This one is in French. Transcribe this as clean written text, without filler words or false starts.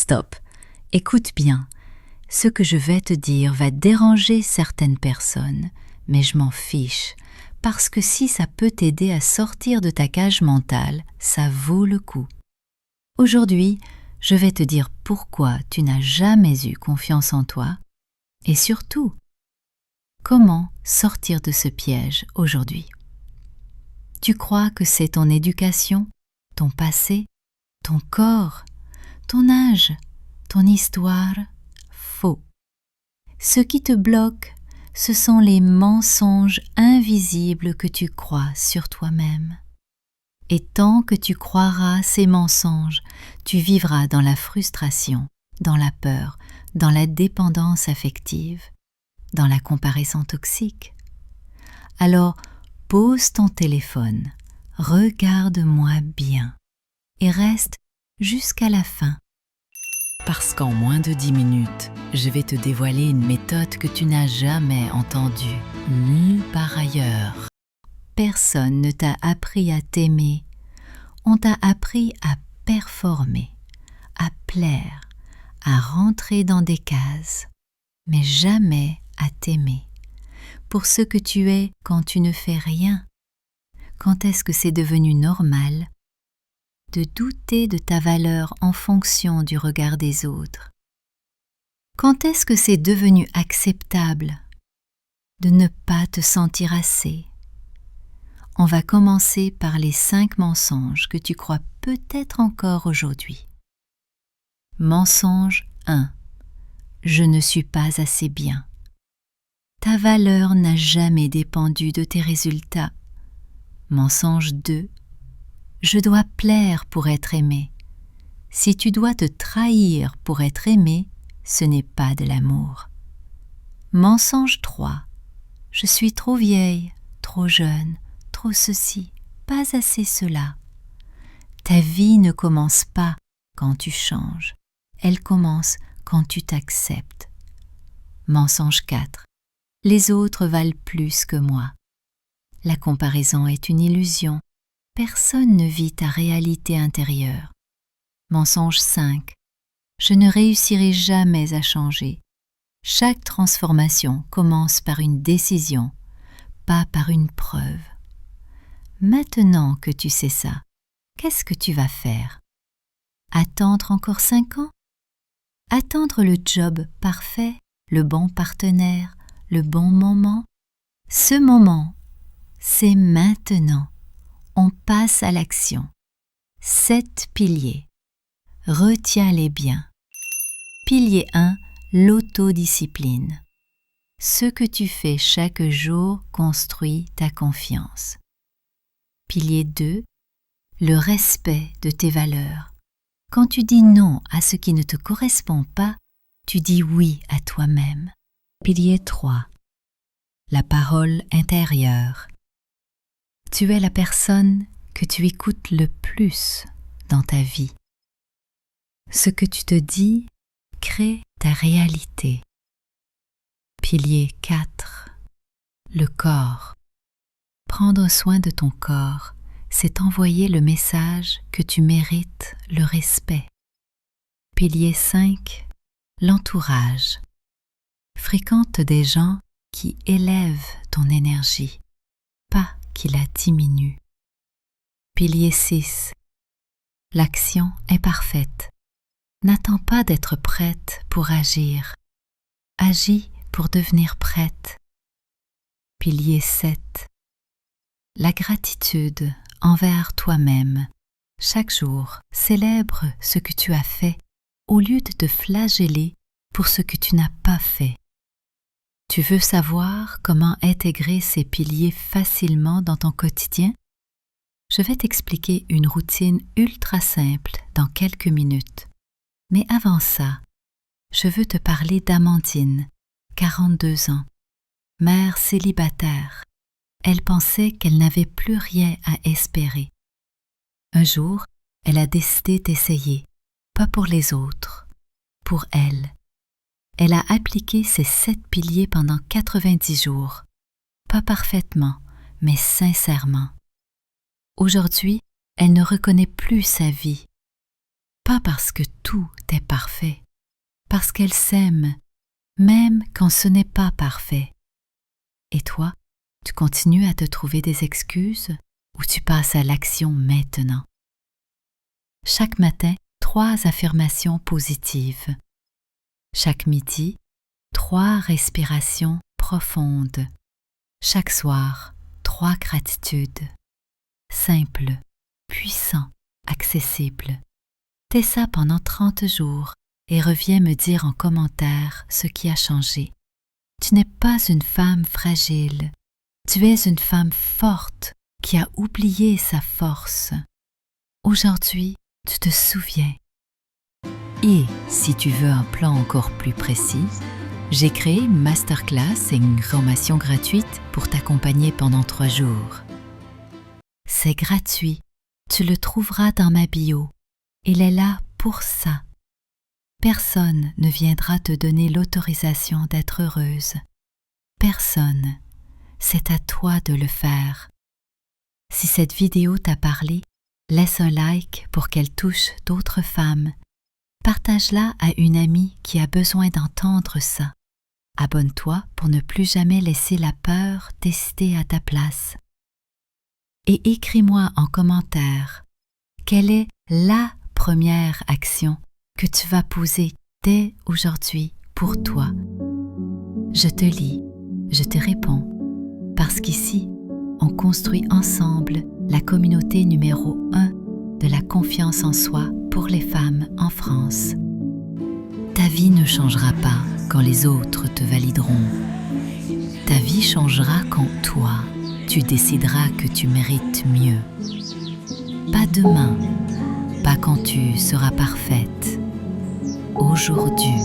stop, écoute bien. Ce que je vais te dire va déranger certaines personnes, mais je m'en fiche, parce que si ça peut t'aider à sortir de ta cage mentale, ça vaut le coup. Aujourd'hui, je vais te dire pourquoi tu n'as jamais eu confiance en toi, et surtout, comment sortir de ce piège aujourd'hui. Tu crois que c'est ton éducation, ton passé, ton corps, ton âge, ton histoire? Faux. Ce qui te bloque, ce sont les mensonges invisibles que tu crois sur toi-même. Et tant que tu croiras ces mensonges, tu vivras dans la frustration, dans la peur, dans la dépendance affective, dans la comparaison toxique. Alors, pose ton téléphone, regarde-moi bien et reste jusqu'à la fin. Parce qu'en moins de 10 minutes, je vais te dévoiler une méthode que tu n'as jamais entendue, nulle part ailleurs. Personne ne t'a appris à t'aimer, on t'a appris à performer, à plaire, à rentrer dans des cases, mais jamais à t'aimer. Pour ce que tu es quand tu ne fais rien. Quand est-ce que c'est devenu normal de douter de ta valeur en fonction du regard des autres? Quand est-ce que c'est devenu acceptable de ne pas te sentir assez? On va commencer par les 5 mensonges que tu crois peut-être encore aujourd'hui. Mensonge 1. Je ne suis pas assez bien. Ta valeur n'a jamais dépendu de tes résultats. Mensonge 2. Je dois plaire pour être aimé. Si tu dois te trahir pour être aimé, ce n'est pas de l'amour. Mensonge 3. Je suis trop vieille, trop jeune, trop ceci, pas assez cela. Ta vie ne commence pas quand tu changes, elle commence quand tu t'acceptes. Mensonge 4. Les autres valent plus que moi. La comparaison est une illusion. Personne ne vit ta réalité intérieure. Mensonge 5. Je ne réussirai jamais à changer. Chaque transformation commence par une décision, pas par une preuve. Maintenant que tu sais ça, qu'est-ce que tu vas faire? Attendre encore 5 ans? Attendre le job parfait, le bon partenaire, le bon moment? Ce moment, c'est maintenant. On passe à l'action. 7 piliers. Retiens-les bien. Pilier 1, l'autodiscipline. Ce que tu fais chaque jour construit ta confiance. Pilier 2, le respect de tes valeurs. Quand tu dis non à ce qui ne te correspond pas, tu dis oui à toi-même. Pilier 3, la parole intérieure. Tu es la personne que tu écoutes le plus dans ta vie. Ce que tu te dis crée ta réalité. Pilier 4, le corps. Prendre soin de ton corps, c'est envoyer le message que tu mérites le respect. Pilier 5, l'entourage. Fréquente des gens qui élèvent ton énergie, pas qui la diminuent. Pilier 6, l'action est parfaite. N'attends pas d'être prête pour agir. Agis pour devenir prête. Pilier 7, la gratitude envers toi-même. Chaque jour, célèbre ce que tu as fait au lieu de te flageller pour ce que tu n'as pas fait. Tu veux savoir comment intégrer ces piliers facilement dans ton quotidien? Je vais t'expliquer une routine ultra simple dans quelques minutes. Mais avant ça, je veux te parler d'Amandine, 42 ans, mère célibataire. Elle pensait qu'elle n'avait plus rien à espérer. Un jour, elle a décidé d'essayer, pas pour les autres, pour elle. Elle a appliqué ces 7 piliers pendant 90 jours, pas parfaitement, mais sincèrement. Aujourd'hui, elle ne reconnaît plus sa vie. pas parce que tout est parfait, parce qu'elle s'aime, même quand ce n'est pas parfait. Et toi, tu continues à te trouver des excuses ou tu passes à l'action maintenant? Chaque matin, 3 affirmations positives. Chaque midi, 3 respirations profondes. Chaque soir, 3 gratitudes. Simple, puissant, accessible. Fais ça pendant 30 jours et reviens me dire en commentaire ce qui a changé. Tu n'es pas une femme fragile. Tu es une femme forte qui a oublié sa force. Aujourd'hui, tu te souviens. Et si tu veux un plan encore plus précis, j'ai créé une masterclass et une formation gratuite pour t'accompagner pendant 3 jours. C'est gratuit, tu le trouveras dans ma bio. Il est là pour ça. Personne ne viendra te donner l'autorisation d'être heureuse. Personne. C'est à toi de le faire. Si cette vidéo t'a parlé, laisse un like pour qu'elle touche d'autres femmes. Partage-la à une amie qui a besoin d'entendre ça. Abonne-toi pour ne plus jamais laisser la peur décider à ta place. Et écris-moi en commentaire quelle est la première action que tu vas poser dès aujourd'hui pour toi. Je te lis, je te réponds, parce qu'ici, on construit ensemble la communauté numéro 1 de la confiance en soi pour les femmes en France. Ta vie ne changera pas quand les autres te valideront. Ta vie changera quand toi, tu décideras que tu mérites mieux. Pas demain, pas quand tu seras parfaite. Aujourd'hui.